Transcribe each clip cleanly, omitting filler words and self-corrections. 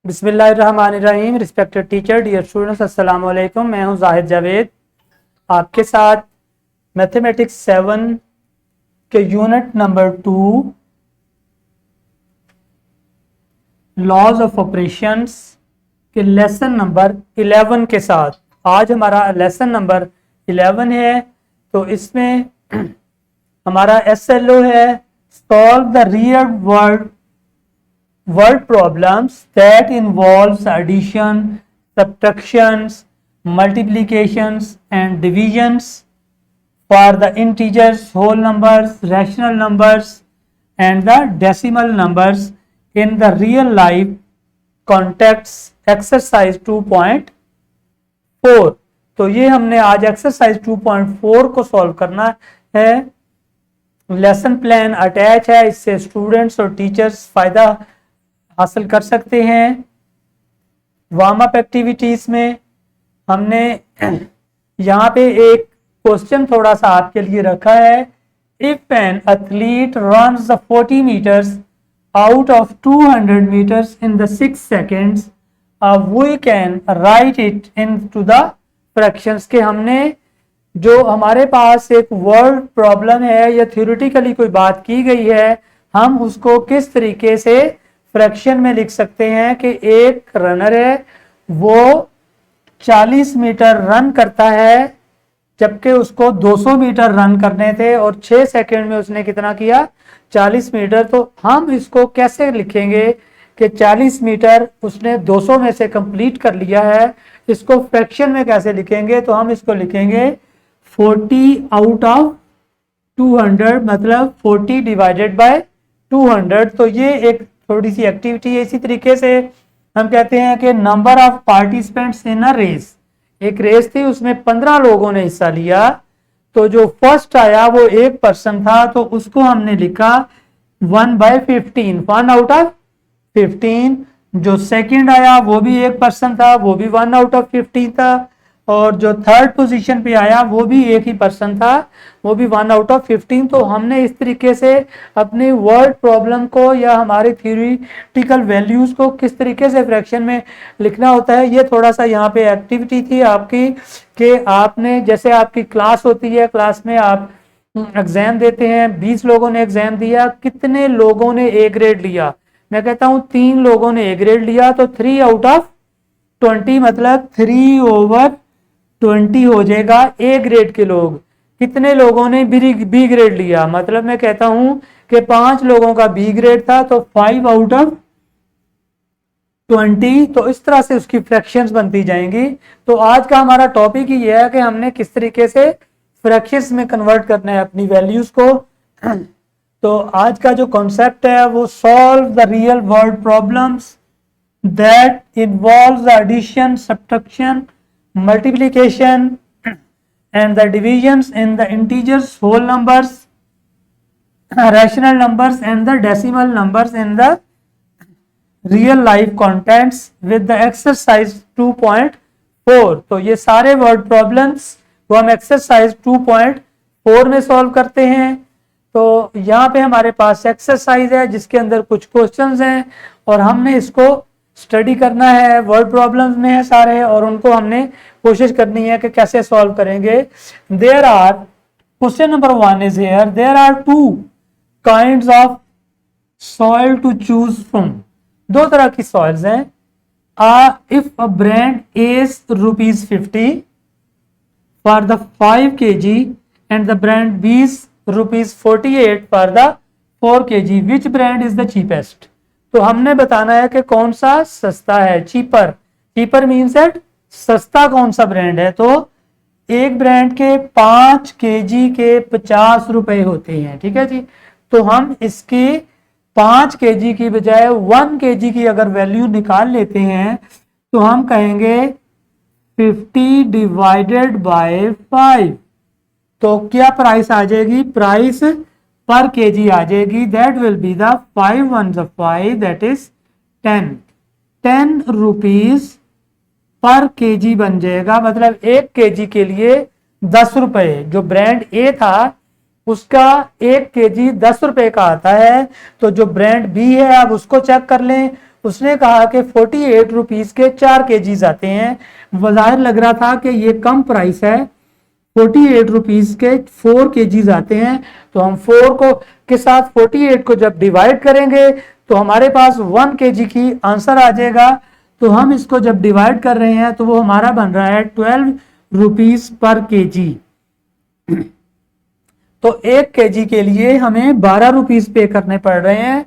बिस्मिल्लाहिर्रहमानिर्रहीम। Respected teacher, dear students, अस्सलाम वालेकुम। मैं हूं जाहिद जावेद आपके साथ मैथमेटिक्स 7 के unit number 2 laws of operations के लेसन नंबर 11 के साथ। आज हमारा लेसन नंबर 11 है। तो इसमें हमारा SLO है solve the real world problems that involves addition, subtractions, multiplications and divisions for the integers, whole numbers, rational numbers and the decimal numbers in the real life context, exercise 2.4। तो ये हमने आज exercise 2.4 को solve करना है। Lesson plan attach है, इससे students और टीचर्स फायदा हासिल कर सकते हैं। वार्म अप एक्टिविटीज में हमने यहाँ पे एक क्वेश्चन थोड़ा सा आपके लिए रखा है। If an athlete runs the 40 metres out of 200 metres in the 6 seconds we can write it into the fractions. के हमने जो हमारे पास एक वर्ड प्रॉब्लम है या थ्योरेटिकली कोई बात की गई है, हम उसको किस तरीके से फ्रैक्शन में लिख सकते हैं कि एक रनर है, वो 40 मीटर रन करता है जबकि उसको 200 मीटर रन करने थे और 6 सेकंड में उसने कितना किया, 40 मीटर। तो हम इसको कैसे लिखेंगे कि 40 मीटर उसने 200 में से कंप्लीट कर लिया है, इसको फ्रैक्शन में कैसे लिखेंगे? तो हम इसको लिखेंगे 40 आउट ऑफ 200 मतलब 40 डिवाइडेड बाय 200। तो ये एक थोड़ी सी एक्टिविटी है। इसी तरीके से हम कहते हैं कि number of participants in a race, एक रेस थी उसमें 15 लोगों ने हिस्सा लिया, तो जो फर्स्ट आया वो एक पर्सन था, तो उसको हमने लिखा 1/15, 1 आउट ऑफ 15। जो सेकंड आया वो भी एक पर्सन था, वो भी 1 आउट ऑफ 15 था, और जो थर्ड पोजीशन पे आया वो भी एक ही पर्सन था, वो भी 1 आउट ऑफ 15। तो हमने इस तरीके से अपनी वर्ड प्रॉब्लम को या हमारे थ्योरेटिकल वैल्यूज को किस तरीके से फ्रैक्शन में लिखना होता है, ये थोड़ा सा यहाँ पे एक्टिविटी थी आपकी कि आपने, जैसे आपकी क्लास होती है, क्लास में आप एग्जाम देते हैं, 20 लोगों ने एग्जाम दिया, कितने लोगों ने ए ग्रेड लिया? मैं कहता हूँ 3 लोगों ने ए ग्रेड लिया, तो 3 आउट ऑफ 20 मतलब 3/20 हो जाएगा ए ग्रेड के लोग। कितने लोगों ने बी ग्रेड लिया? मतलब मैं कहता हूं कि 5 लोगों का बी ग्रेड था, तो 5 आउट ऑफ 20। तो इस तरह से उसकी फ्रैक्शंस बनती जाएंगी। तो आज का हमारा टॉपिक ही यह है कि हमने किस तरीके से फ्रैक्शंस में कन्वर्ट करना है अपनी वैल्यूज को। तो आज का जो कॉन्सेप्ट है वो solve the real world problems that involves addition, subtraction, multiplication and the divisions in the integers, whole numbers, rational numbers and the decimal numbers in the real life contents with the exercise 2.4। तो ये सारे word problems को हम exercise 2.4 में solve करते हैं। तो यहाँ पे हमारे पास एक्सरसाइज है जिसके अंदर कुछ क्वेश्चंस हैं और हमने इसको स्टडी करना है, वर्ड प्रॉब्लम्स में है सारे, और उनको हमने कोशिश करनी है कि कैसे सॉल्व करेंगे। There are, question number 1 is here, there are 2 kinds of soil to choose from. 2 तरह की सॉइल्स हैं। If a brand is ₹50 for the 5 kg and the brand B is ₹48 for the 4 kg, which brand is the cheapest? तो हमने बताना है कि कौन सा सस्ता है, चीपर। चीपर मीन्स दैट सस्ता कौन सा ब्रांड है। तो एक ब्रांड के 5 kg के 50 रुपए होते हैं, ठीक है जी। तो हम इसकी 5 kg की बजाय 1 kg की अगर वैल्यू निकाल लेते हैं तो हम कहेंगे 50 डिवाइडेड बाय 5। तो क्या प्राइस आ जाएगी? प्राइस पर केजी आ जाएगी। That will be the 5 1s 5, that is 10 rupees per KG बन जाएगा। मतलब 1 केजी के लिए 10 रुपए। जो ब्रांड ए था उसका 1 केजी 10 रुपए का आता है। तो जो ब्रांड बी है अब उसको चेक कर लें, उसने कहा कि 48 रुपीज के 4 केजीज आते हैं। बाजार लग रहा था कि ये कम प्राइस है, 48 रुपीज के 4 केजीज आते हैं। तो हम 4 को के साथ 48 को जब डिवाइड करेंगे तो हमारे पास 1 केजी की आंसर आ जाएगा। तो हम इसको जब डिवाइड कर रहे हैं तो वो हमारा बन रहा है 12 रुपीज पर केजी। तो 1 केजी के लिए हमें 12 रुपीज पे करने पड़ रहे हैं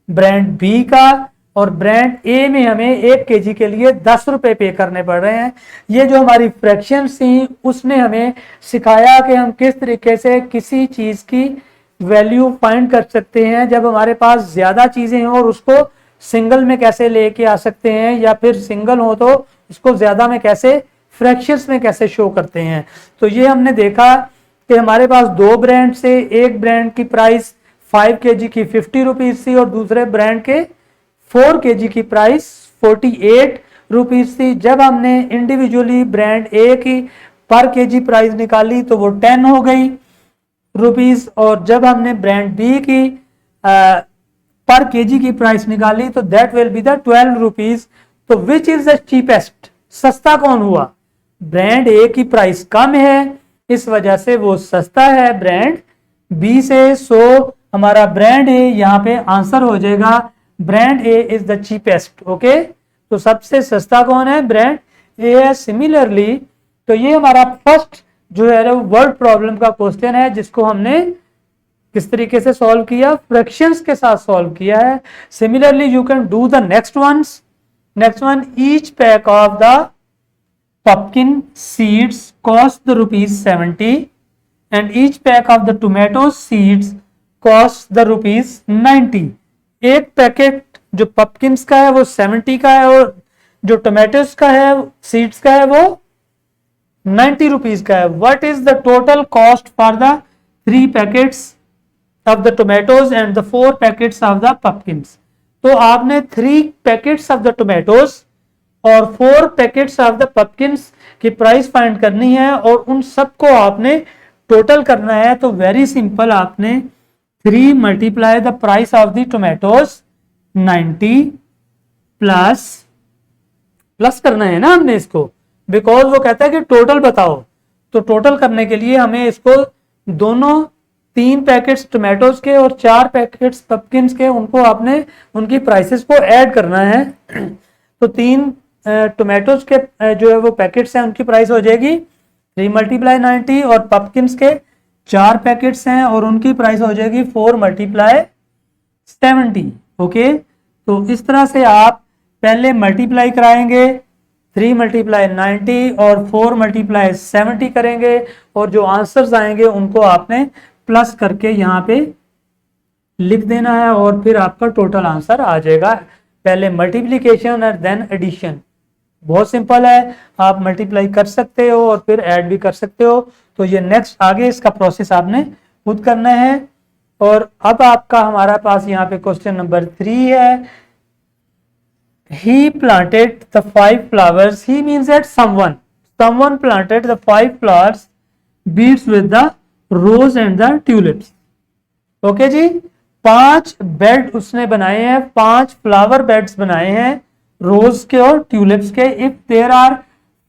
ब्रांड बी का, और ब्रांड ए में हमें 1 केजी के लिए 10 रुपए पे करने पड़ रहे हैं। ये जो हमारी फ्रैक्शंस थी उसने हमें सिखाया कि हम किस तरीके से किसी चीज की वैल्यू फाइंड कर सकते हैं जब हमारे पास ज्यादा चीजें हैं, और उसको सिंगल में कैसे लेके आ सकते हैं, या फिर सिंगल हो तो उसको ज्यादा में कैसे, फ्रैक्शंस में कैसे शो करते हैं। तो ये हमने देखा कि हमारे पास 2 ब्रांड से, एक ब्रांड की प्राइस 5 केजी की 50 रुपीज थी और दूसरे ब्रांड के 4 केजी की प्राइस 48 रुपीज थी। जब हमने इंडिविजुअली ब्रांड ए की पर केजी प्राइस निकाली तो वो 10 हो गई रुपीज, और जब हमने ब्रांड बी की पर केजी की प्राइस निकाली तो that will be the 12 rupees. तो विच इज द चीपेस्ट, सस्ता कौन हुआ? ब्रांड ए की प्राइस कम है, इस वजह से वो सस्ता है ब्रांड बी से। सो हमारा ब्रांड ए यहाँ पे आंसर हो जाएगा, brand A is the cheapest. Okay, तो सबसे सस्ता कौन है? ब्रांड ए है। सिमिलरली तो ये हमारा फर्स्ट जो है वर्ड प्रॉब्लम का क्वेश्चन है, जिसको हमने किस तरीके से सॉल्व किया? फ्रैक्शंस के साथ सॉल्व किया है। Similarly you can do the next one, each pack of the pumpkin seeds cost the rupees 70 and each pack of the tomato seeds cost the rupees 90। एक पैकेट जो पम्पकिन्स का है वो 70 का है, और जो टोमेटोज का है, सीड्स का है, वो 90 रुपीज का है। What is the total cost for the 3 packets of the tomatoes and the 4 packets of the pumpkins? तो आपने 3 पैकेट्स ऑफ द टोमेटोज और 4 पैकेट्स ऑफ द पम्पकिन्स की प्राइस फाइंड करनी है, और उन सबको आपने टोटल करना है। तो वेरी सिंपल, आपने 3 multiply the price of the tomatoes 90 plus करना है ना हमने इसको, बिकॉज वो कहता है कि टोटल बताओ। तो टोटल करने के लिए हमें इसको दोनों 3 पैकेट्स टोमेटोज के और 4 पैकेट्स पम्पकिन्स के, उनको आपने उनकी प्राइसेस को ऐड करना है। तो 3 टोमेटोज के जो है वो पैकेट्स हैं उनकी प्राइस हो जाएगी 3 मल्टीप्लाई 90, और पम्पकिन्स के 4 पैकेट्स हैं और उनकी प्राइस हो जाएगी 4 मल्टीप्लाई 70। ओके, तो इस तरह से आप पहले मल्टीप्लाई कराएंगे, 3 मल्टीप्लाई 90 और 4 मल्टीप्लाई 70 करेंगे, और जो आंसर्स आएंगे उनको आपने प्लस करके यहाँ पे लिख देना है, और फिर आपका टोटल आंसर आ जाएगा। पहले मल्टीप्लीकेशन और देन एडिशन। बहुत सिंपल है, आप मल्टीप्लाई कर सकते हो और फिर ऐड भी कर सकते हो। तो ये नेक्स्ट आगे इसका प्रोसेस आपने खुद करना है। और अब आपका हमारा पास यहाँ पे क्वेश्चन नंबर 3 है। He planted the 5 flowers. He means that someone planted the 5 flowers beads with the rose and the tulips. Okay जी, 5 बेड उसने बनाए हैं, 5 फ्लावर बेड्स बनाए हैं रोज के और ट्यूलिप्स के। If there are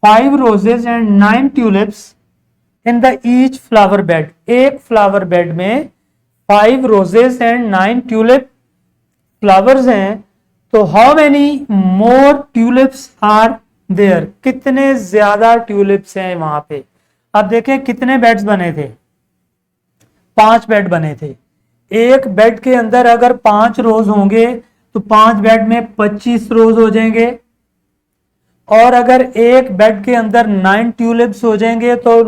5 roses and 9 tulips in the each flower bed, एक फ्लावर बेड में 5 रोजेज एंड 9 ट्यूलिप फ्लावर्स हैं, तो how many more tulips are there? कितने ज्यादा ट्यूलिप्स हैं वहां पे? अब देखें कितने बेड्स बने थे, 5 बेड बने थे। एक बेड के अंदर अगर 5 रोज होंगे तो 5 बेड में 25 रोज हो जाएंगे, और अगर एक बेड के अंदर 9 ट्यूलिप्स हो जाएंगे तो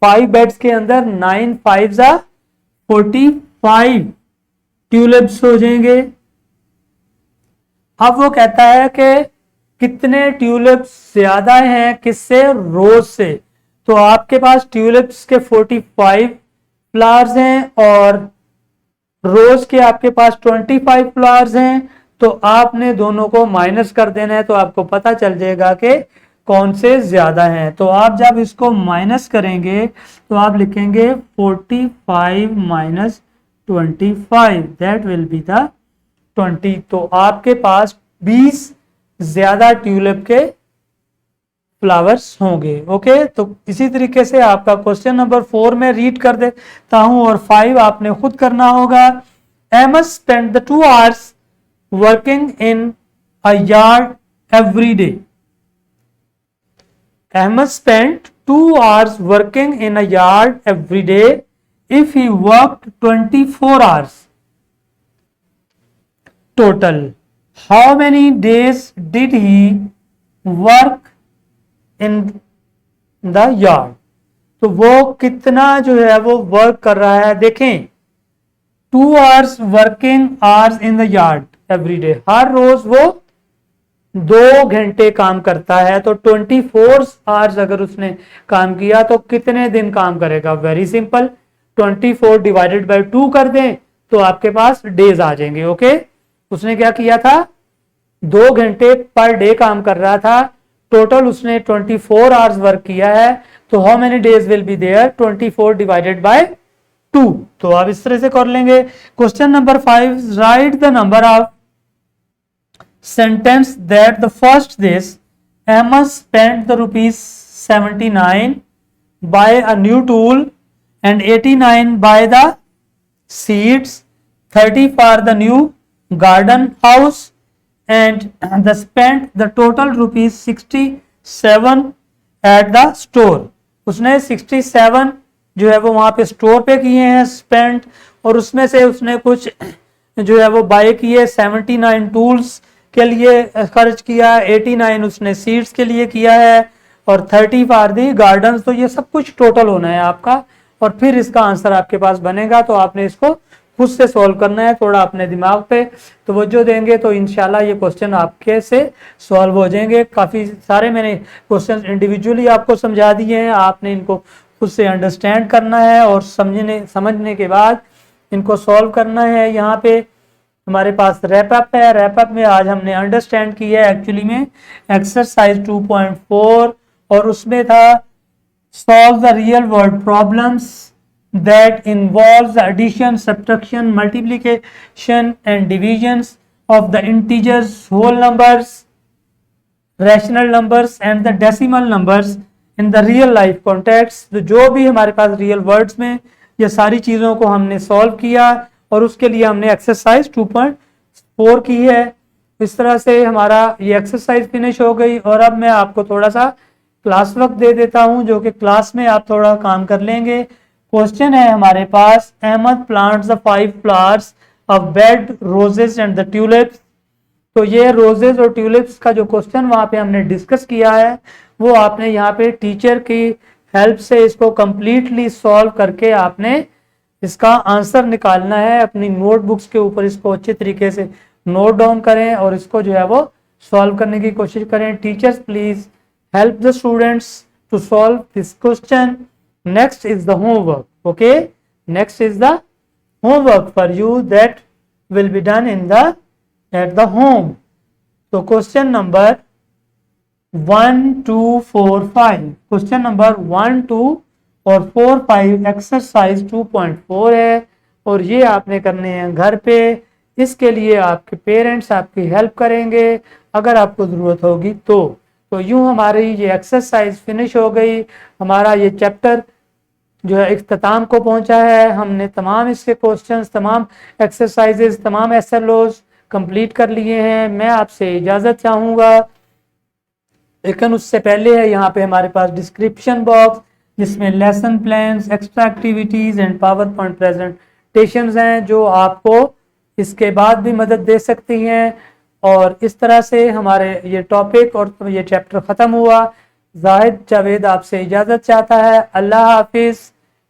5 बेड्स के अंदर 9 5 जा 45 ट्यूलिप्स हो जाएंगे। अब वो कहता है कि कितने ट्यूलिप्स ज्यादा हैं किससे? रोज से। तो आपके पास ट्यूलिप्स के 45 फ्लावर्स हैं और रोज के आपके पास 25 फ्लावर्स हैं, तो आपने दोनों को माइनस कर देना है, तो आपको पता चल जाएगा कि कौन से ज्यादा हैं। तो आप जब इसको माइनस करेंगे तो आप लिखेंगे 45 minus 25, that will be the 20। तो आपके पास 20 ज्यादा ट्यूलिप के फ्लावर्स होंगे। ओके, तो इसी तरीके से आपका क्वेश्चन नंबर 4 में रीड कर देता हूं और 5 आपने खुद करना होगा। Ahmed spend the 2 hours working in a yard every day. Ahmed spent 2 hours working in a yard every day. If he worked 24 hours total, how many days did he work in the yard? तो वो कितना जो है वो work कर रहा है। देखें, 2 hours working hours in the yard every day, हर रोज वो 2 घंटे काम करता है। तो 24 आवर्स अगर उसने काम किया तो कितने दिन काम करेगा? वेरी सिंपल, 24 डिवाइडेड बाय 2 कर दें तो आपके पास डेज आ जाएंगे। ओके, उसने क्या किया था? 2 घंटे पर डे काम कर रहा था। टोटल उसने 24 आवर्स वर्क किया है। तो how many days will be there? 24 divided by 2। तो आप इस तरह से कर लेंगे। Question number 5, write the number of sentence that the first days Ahmed spent the rupees 79 buy a new tool and 89 buy the seeds, 30 for the new garden house and the spent the total rupees 67 at the store। उसने 67 जो है वो वहां पे store पे किए हैं spent, और उसमें से उसने कुछ जो है वो बाय किए। 79 टूल्स के लिए खर्च किया, 89 उसने सीड्स के लिए किया है और 30 फॉर दी गार्डन। तो ये सब कुछ टोटल होना है आपका और फिर इसका आंसर आपके पास बनेगा। तो आपने इसको खुद से सॉल्व करना है, थोड़ा अपने दिमाग पे तवज्जो देंगे तो इंशाल्लाह ये क्वेश्चन आपके से सॉल्व हो जाएंगे। काफ़ी सारे मैंने क्वेश्चन इंडिविजुअली आपको समझा दिए हैं, आपने इनको खुद से अंडरस्टैंड करना है और समझने के बाद इनको सॉल्व करना है। यहाँ पे हमारे पास रैप अप है। रैप अप में आज हमने अंडरस्टैंड किया है एक्चुअली में एक्सरसाइज 2.4 और उसमें था solve the real world problems that involves addition, subtraction, multiplication and divisions of the integers, whole numbers, rational numbers and the decimal numbers in the real life context. तो जो भी हमारे पास रियल वर्ड्स में ये सारी चीज़ों को हमने सॉल्व किया और उसके लिए हमने एक्सरसाइज 2.4 की है। इस तरह से हमारा ये एक्सरसाइज फिनिश हो गई और अब मैं आपको थोड़ा सा क्लास वर्क दे देता हूं जो कि क्लास में आप थोड़ा काम कर लेंगे। क्वेश्चन है हमारे पास, Ahmad plants the 5 flowers of bed roses and the tulips. तो ये रोजेस और ट्यूलिप्स का जो क्वेश्चन वहां पे हमने डिस्कस किया है वो आपने यहाँ पे टीचर की हेल्प से इसको कंप्लीटली सॉल्व करके आपने इसका आंसर निकालना है। अपनी नोटबुक्स के ऊपर इसको अच्छे तरीके से नोट डाउन करें और इसको जो है वो सॉल्व करने की कोशिश करें। Teachers please help the students to solve this question. Next is the homework. Okay, next is the homework for you that will be done in the at the home. तो क्वेश्चन नंबर 1, 2, 4, 5, क्वेश्चन नंबर 1, 2 और 4, 5 exercise 2.4 है और ये आपने करने हैं घर पे। इसके लिए आपके पेरेंट्स आपकी हेल्प करेंगे अगर आपको ज़रूरत होगी तो यूं हमारी ये एक्सरसाइज फिनिश हो गई। हमारा ये चैप्टर जो है इख्तिताम को पहुंचा है। हमने तमाम इसके क्वेश्चंस, तमाम एक्सरसाइजेज, तमाम एसएलओज कंप्लीट कर लिए हैं। मैं आपसे इजाज़त चाहूँगा, लेकिन उससे पहले है यहाँ पे हमारे पास डिस्क्रिप्शन बॉक्स जिसमें lesson plans, extra activities and power point presentations हैं जो आपको इसके बाद भी मदद दे सकती हैं। और इस तरह से हमारे ये टॉपिक और ये चैप्टर ख़त्म हुआ। जाहिद जावेद आपसे इजाज़त चाहता है। अल्लाह हाफिज़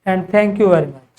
and thank you very much.